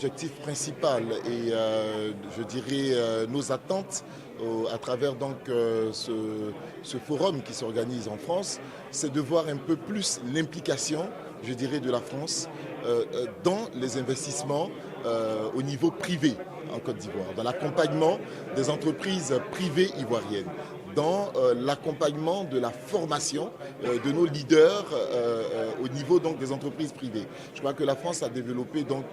l'objectif principal et je dirais nos attentes à travers donc ce forum qui s'organise en France, c'est de voir un peu plus l'implication, je dirais, de la France dans les investissements au niveau privé en Côte d'Ivoire, dans l'accompagnement des entreprises privées ivoiriennes, dans l'accompagnement de la formation de nos leaders au niveau donc, des entreprises privées. Je crois que la France a développé donc,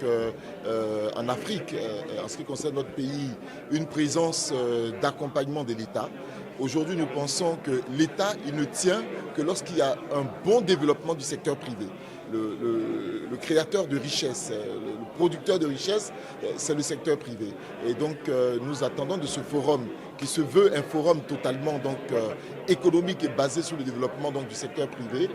en Afrique, en ce qui concerne notre pays, une présence d'accompagnement de l'État. Aujourd'hui, nous pensons que l'État, il ne tient que lorsqu'il y a un bon développement du secteur privé. Le créateur de richesse, le producteur de richesse, c'est le secteur privé. Et donc, nous attendons de ce forum, qui se veut un forum totalement donc, économique et basé sur le développement donc, du secteur privé,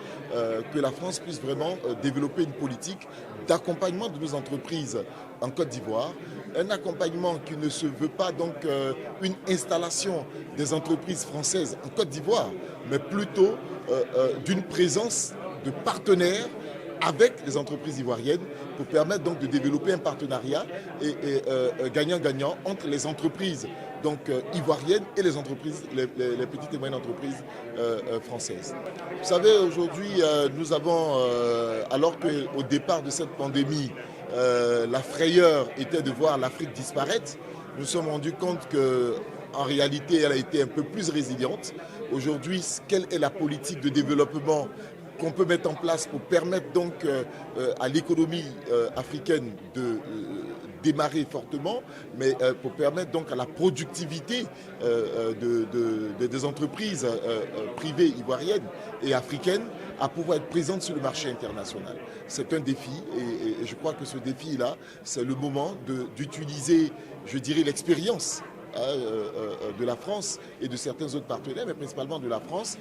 que la France puisse vraiment développer une politique d'accompagnement de nos entreprises en Côte d'Ivoire. Un accompagnement qui ne se veut pas donc une installation des entreprises françaises en Côte d'Ivoire, mais plutôt d'une présence de partenaires avec les entreprises ivoiriennes pour permettre donc de développer un partenariat et gagnant-gagnant entre les entreprises donc, ivoiriennes et les entreprises, les petites et moyennes entreprises françaises. Vous savez, aujourd'hui, nous avons, alors qu'au départ de cette pandémie, la frayeur était de voir l'Afrique disparaître, nous nous sommes rendus compte qu'en réalité, elle a été un peu plus résiliente. Aujourd'hui, quelle est la politique de développement qu'on peut mettre en place pour permettre donc à l'économie africaine de démarrer fortement, mais pour permettre donc à la productivité des entreprises privées ivoiriennes et africaines à pouvoir être présentes sur le marché international. C'est un défi et je crois que ce défi-là, c'est le moment d'utiliser, je dirais, l'expérience de la France et de certains autres partenaires, mais principalement de la France,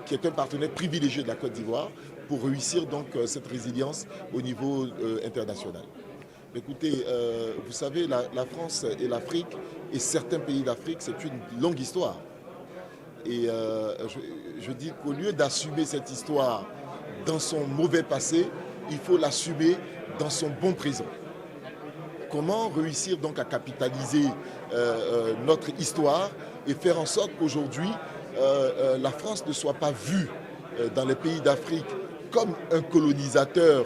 qui est un partenaire privilégié de la Côte d'Ivoire pour réussir donc cette résilience au niveau international. Écoutez, vous savez, la France et l'Afrique et certains pays d'Afrique, c'est une longue histoire. Et je dis qu'au lieu d'assumer cette histoire dans son mauvais passé, il faut l'assumer dans son bon présent. Comment réussir donc à capitaliser notre histoire et faire en sorte qu'aujourd'hui, la France ne soit pas vue dans les pays d'Afrique comme un colonisateur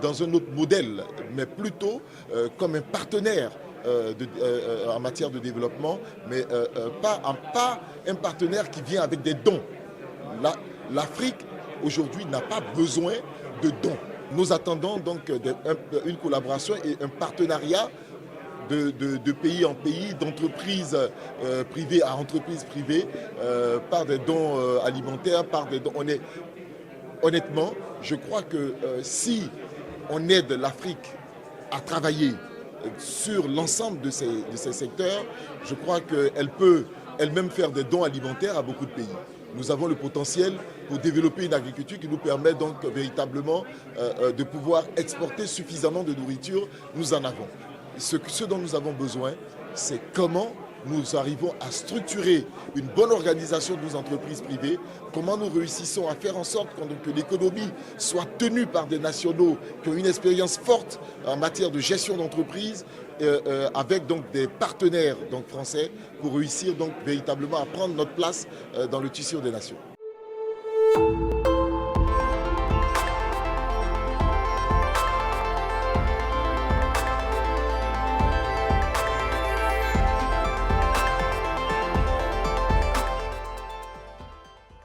dans un autre modèle, mais plutôt comme un partenaire en matière de développement, mais pas un partenaire qui vient avec des dons. L'Afrique, aujourd'hui, n'a pas besoin de dons. Nous attendons donc une collaboration et un partenariat de pays en pays, d'entreprises privées à entreprises privées, par des dons alimentaires, par des dons. Honnêtement, je crois que si on aide l'Afrique à travailler sur l'ensemble de ces secteurs, je crois qu'elle peut elle-même faire des dons alimentaires à beaucoup de pays. Nous avons le potentiel pour développer une agriculture qui nous permet donc véritablement de pouvoir exporter suffisamment de nourriture. Nous en avons. Ce dont nous avons besoin, c'est comment nous arrivons à structurer une bonne organisation de nos entreprises privées, comment nous réussissons à faire en sorte que l'économie soit tenue par des nationaux qui ont une expérience forte en matière de gestion d'entreprise, avec donc des partenaires donc, français pour réussir donc véritablement à prendre notre place dans le tissu des nations.